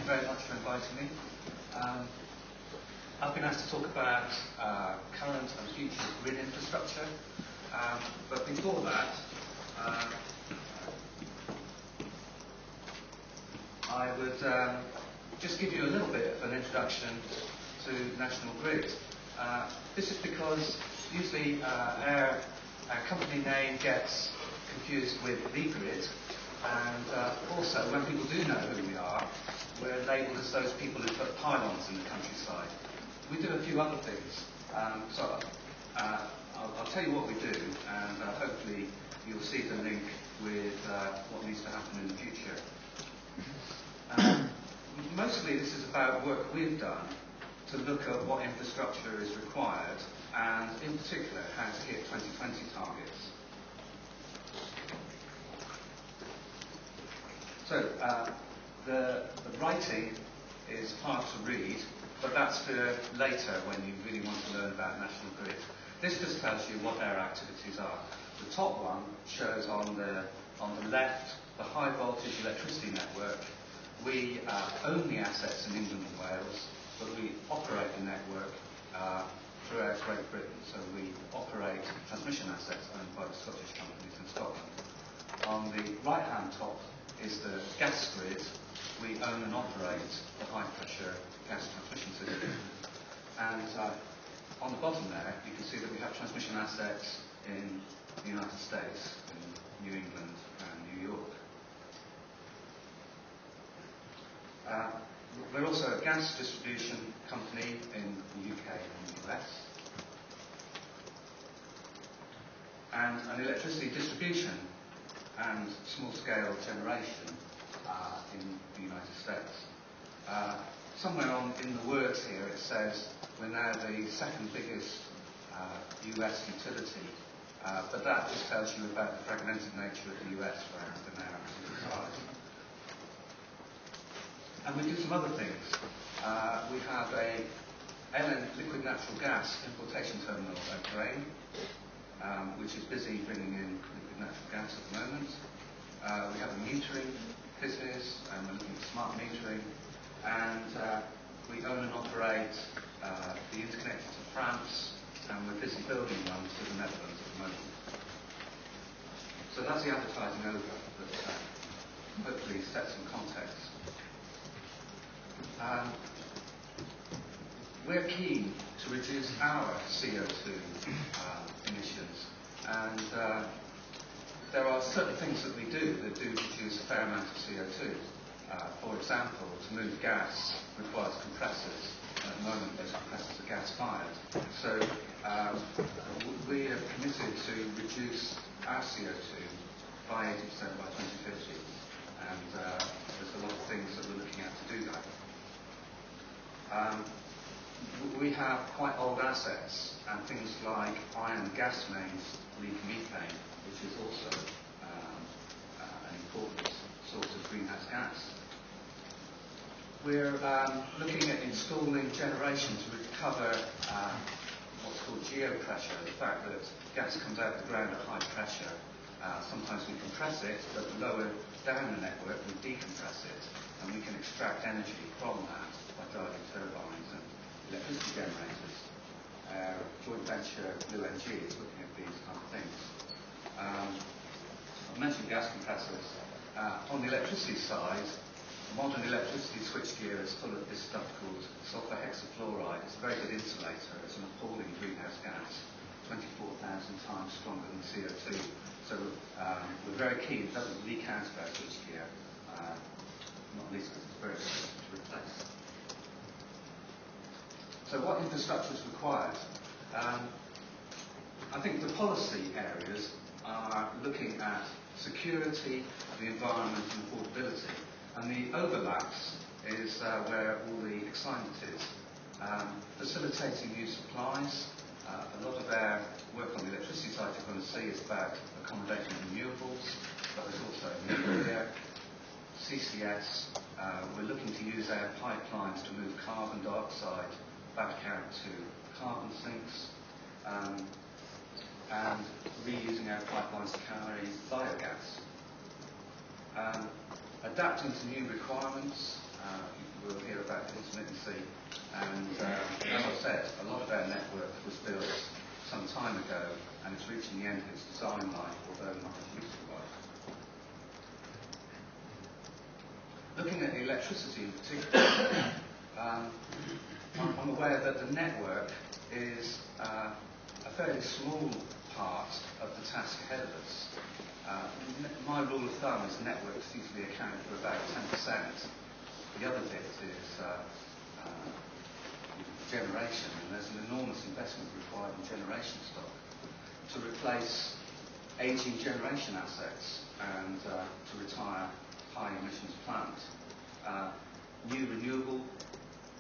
you very much for inviting me. I've been asked to talk about current and future grid infrastructure, but before that, I would just give you a little bit of an introduction to National Grid. This is because usually our company name gets confused with the grid, and also when people do know who we are, we're labelled as those people who put pylons in the countryside. We do a few other things, so I'll tell you what we do, and hopefully you'll see the link with what needs to happen in the future. Mostly this is about work we've done to look at what infrastructure is required, and in particular how to hit 2020 targets. So the writing is hard to read, but that's for later when you really want to learn about National Grid. This just tells you what our activities are. The top one shows on the left the high voltage electricity network. We own the assets in England and Wales, but we operate the network throughout Great Britain. So we operate transmission assets owned by the Scottish companies in Scotland. On the right-hand top is the gas grid. We own and operate the high-pressure gas transmission system. And on the bottom there, you can see that we have transmission assets in the United States, in New England and New York. We're also a gas distribution company in the UK and the US, and an electricity distribution and small-scale generation in the United States. Somewhere in the words here it says we're now the second biggest US utility, but that just tells you about the fragmented nature of the US where we're now size. And we do some other things. We have a liquid natural gas importation terminal at Grain, which is busy bringing in liquid natural gas at the moment. We have a metering business, and we're looking at smart metering. And we own and operate the interconnector to France, and we're busy building one to the Netherlands at the moment. So that's the advertising over, but hopefully sets some context. We're keen to reduce our CO2 emissions, and there are certain things that we do that do produce a fair amount of CO2. For example, to move gas requires compressors. At the moment, those compressors are gas-fired. So we are committed to reduce our CO2 by 80% by 2050, and there's a lot of things that we're looking at to do that. We have quite old assets, and things like iron gas mains leak methane, which is also an important source of greenhouse gas. We're looking at installing generation to recover what's called geopressure, the fact that gas comes out of the ground at high pressure. Sometimes we compress it, but lower down the network we decompress it, and we can extract energy from that by driving turbines and electricity generators. Joint venture Blue Energy is looking at these kind of things. I mentioned gas compressors. On the electricity side, modern electricity switchgear is full of this stuff called sulfur hexafluoride. It's a very good insulator. It's an appalling greenhouse gas, 24,000 times stronger than CO2. So we're very keen it doesn't leak out of our switchgear, not least because it's very expensive to replace. So what infrastructure is required? I think the policy areas are looking at security, the environment and affordability. And the overlaps is where all the excitement is. Facilitating new supplies. A lot of our work on the electricity side you're going to see is about accommodation of renewables, but there's also nuclear, CCS. We're looking to use our pipelines to move carbon dioxide back out to carbon sinks, and reusing our pipelines to carry biogas. adapting to new requirements. We'll hear about intermittency. And as I said, a lot of our network was built some time ago, and it's reaching the end of its design life, although not its useful life. Looking at electricity in particular, I'm aware that the network is a fairly small part of the task ahead of us. My rule of thumb is networks usually account for about 10%. The other bit is generation, and there's an enormous investment required in generation stock to replace aging generation assets and to retire high emissions plants. New renewable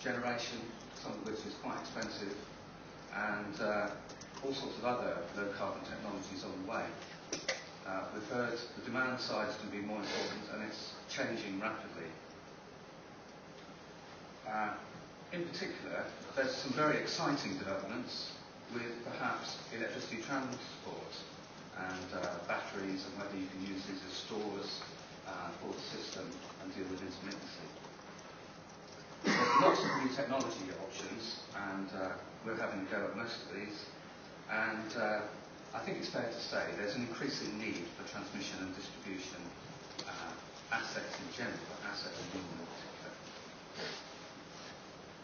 generation, some of which is quite expensive, and all sorts of other low carbon technologies on the way. We've heard the demand side is going to be more important, and it's changing rapidly. In particular, there's some very exciting developments with perhaps electricity transport and batteries, and whether you can use these as stores for the system and deal with intermittency. There's lots of new technology options, and we're having a go at most of these. And I think it's fair to say there's an increasing need for transmission and distribution assets in general, but assets in particular.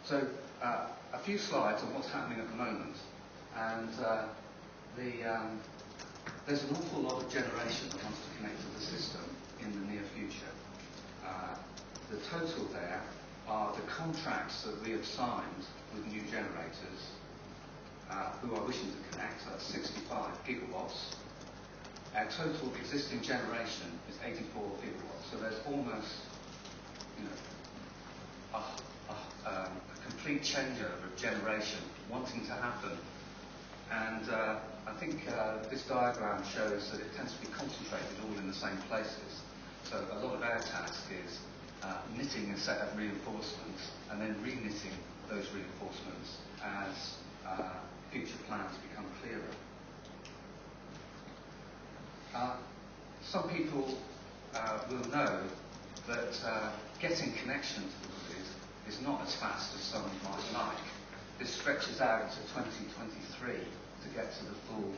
So a few slides on what's happening at the moment, and there's an awful lot of generation that wants to connect to the system in the near future. The total there are the contracts that we have signed with new generators who are wishing to connect. So that's 65 gigawatts. Our total existing generation is 84 gigawatts. So there's almost, a complete changeover of generation wanting to happen. And I think this diagram shows that it tends to be concentrated all in the same places. So a lot of our task is knitting a set of reinforcements and then re-knitting those reinforcements as future plans become clearer. Some people will know that getting connection to the grid is not as fast as some might like. This stretches out to 2023 to get to the full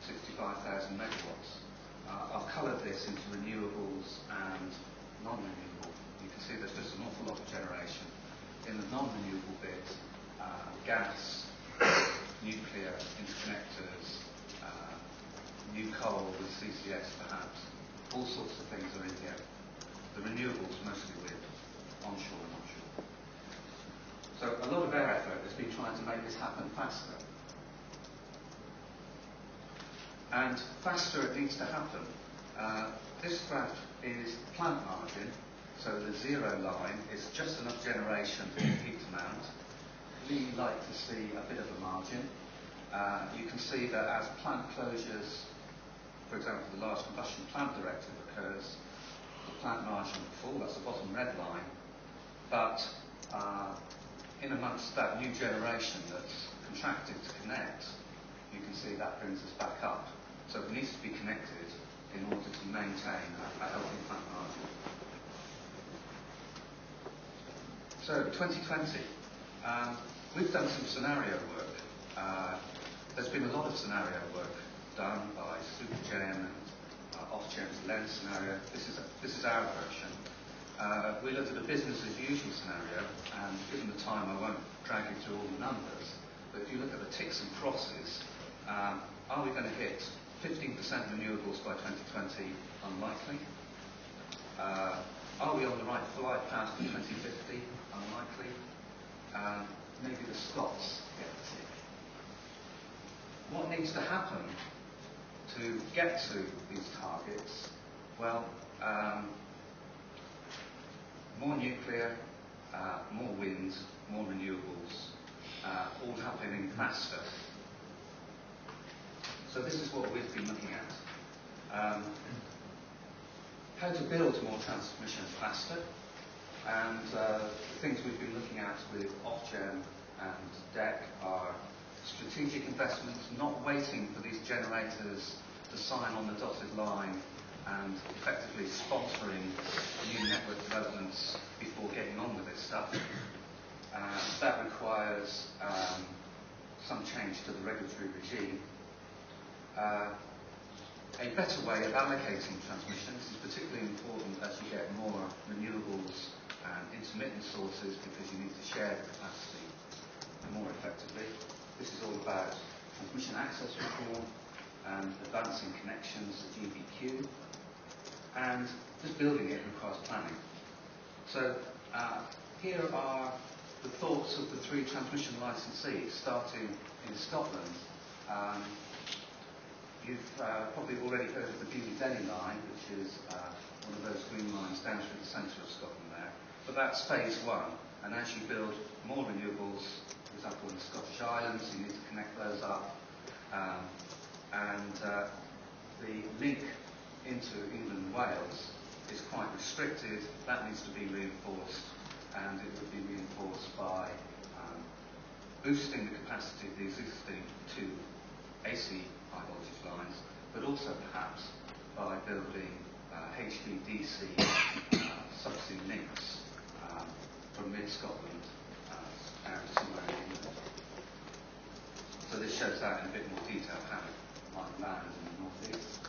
65,000 megawatts. I've coloured this into renewables and non-renewable. You can see there's just an awful lot of generation. In the non-renewable bit, gas, nuclear, interconnectors, new coal with CCS perhaps, all sorts of things are in here. The renewables mostly with onshore and offshore. So a lot of our effort has been trying to make this happen faster. And faster it needs to happen. This graph is plant margin, so the zero line is just enough generation for the peak amount. We like to see a bit of a margin. You can see that as plant closures, for example, the large combustion plant directive occurs, the plant margin will fall, that's the bottom red line, but in amongst that new generation that's contracted to connect, you can see that brings us back up. So it needs to be connected in order to maintain a healthy plant margin. So 2020, we've done some scenario work. There's been a lot of scenario work done by Supergen and Ofgem's lens scenario. This is our version. We looked at a business as usual scenario, and given the time I won't drag you through all the numbers, but if you look at the ticks and crosses, are we going to hit 15% renewables by 2020? Unlikely. Are we on the right flight path for 2050? Unlikely. Maybe the Scots get the tick. What needs to happen to get to these targets? Well, more nuclear, more wind, more renewables, all happening faster. So this is what we've been looking at. How to build more transmission faster, and the things we've been looking at with Ofgem and DEC are strategic investments, not waiting for these generators to sign on the dotted line and effectively sponsoring new network developments before getting on with this stuff. That requires some change to the regulatory regime. A better way of allocating transmission. This is particularly important as you get more renewables and intermittent sources, because you need to share the capacity more effectively. This is all about transmission access reform and advancing connections to GBQ, and just building it requires planning. So here are the thoughts of the 3 transmission licensees, starting in Scotland. You've probably already heard of the Delhi line, which is one of those green lines down through the centre of Scotland there. But that's phase 1, and as you build more renewables, for example in the Scottish Islands, you need to connect those up. The link into England and Wales is quite restricted. That needs to be reinforced, and it would be reinforced by boosting the capacity of the existing 2 AC high voltage lines, but also perhaps by building HVDC subsea links from mid-Scotland down to somewhere in England. So this shows that in a bit more detail, how it might land in the northeast.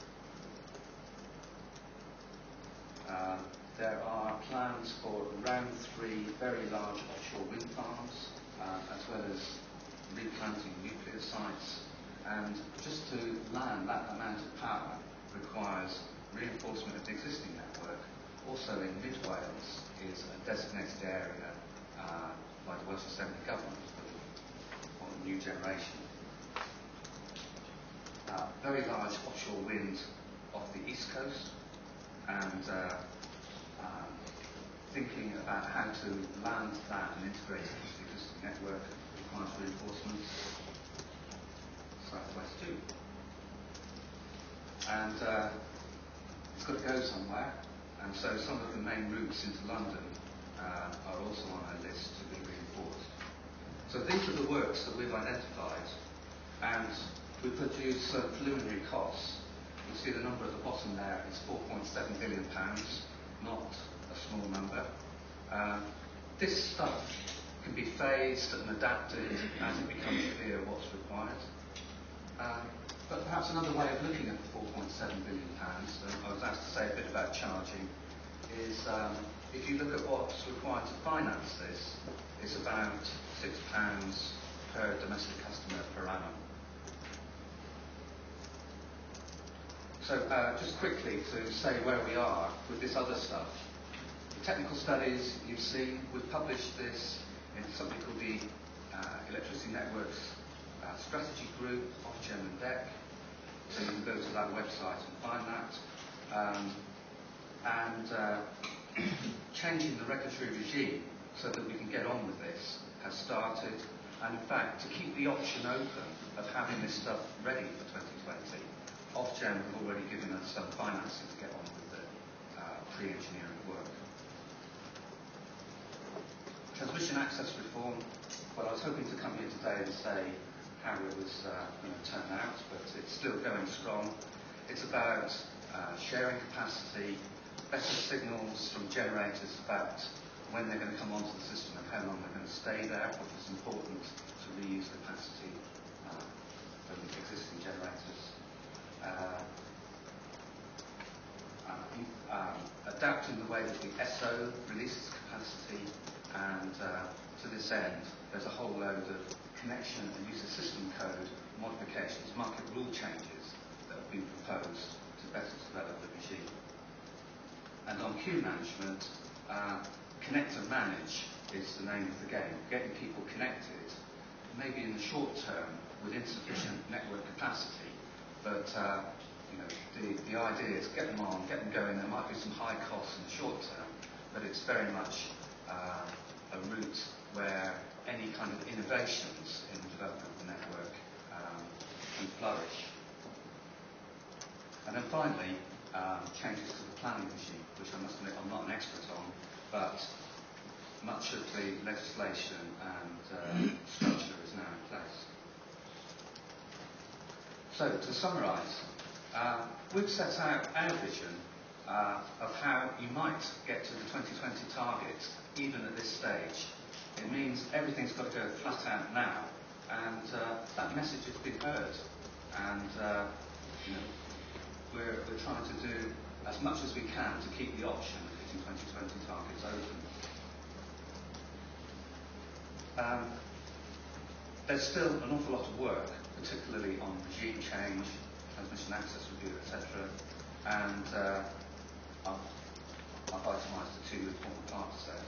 There are plans for around 3 very large offshore wind farms, as well as replanting nuclear sites. And just to land that amount of power requires reinforcement of the existing network. Also in mid-Wales is a designated area by the Welsh Assembly Government for new generation. Very large offshore wind off the east coast, and thinking about how to land that and integrate it into the existing network requires reinforcements. Southwest too. And it's got to go somewhere, and so some of the main routes into London are also on our list to be reinforced. So these are the works that we've identified, and we produce preliminary costs. You'll see the number at the bottom there is £4.7 billion, not a small number. This stuff can be phased and adapted as it becomes clear what's required. But perhaps another way of looking at the £4.7 billion, I was asked to say a bit about charging, is if you look at what's required to finance this, it's about £6 per domestic customer per annum. So just quickly to say where we are with this other stuff. The technical studies you've seen, we've published this in something called the Electricity Networks Strategy Group, Ofgem and DEC. So you can go to that website and find that. Changing the regulatory regime so that we can get on with this has started. And in fact, to keep the option open of having this stuff ready for 2020, Ofgem have already given us some financing to get on with the pre-engineering work. Transmission access reform. Well, I was hoping to come here today and say how it was going to turn out, but it's still going strong. It's about sharing capacity, better signals from generators about when they're going to come onto the system and how long they're going to stay there, because it's important to reuse capacity from existing generators. Adapting the way that the SO releases capacity, and to this end, there's a whole load of connection and user system code modifications, market rule changes that have been proposed to better develop the regime. And on queue management, connect and manage is the name of the game. Getting people connected, maybe in the short term with insufficient network capacity, but the idea is get them on, get them going. There might be some high costs in the short term, but it's very much a route where any kind of innovations in the development of the network can flourish. And then finally, changes to the planning regime, which I must admit I'm not an expert on, but much of the legislation and structure is now in place. So to summarise, we've set out our vision of how you might get to the 2020 targets, even at this stage. It means everything's got to go flat out now, and that message has been heard. And we're trying to do as much as we can to keep the option of hitting 2020 targets open. There's still an awful lot of work, particularly on regime change, transmission access review, etc. And I've itemised the two important parts there.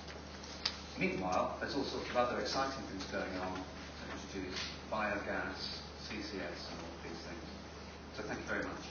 Meanwhile, there's all sorts of other exciting things going on to introduce biogas, CCS, and all of these things. So thank you very much.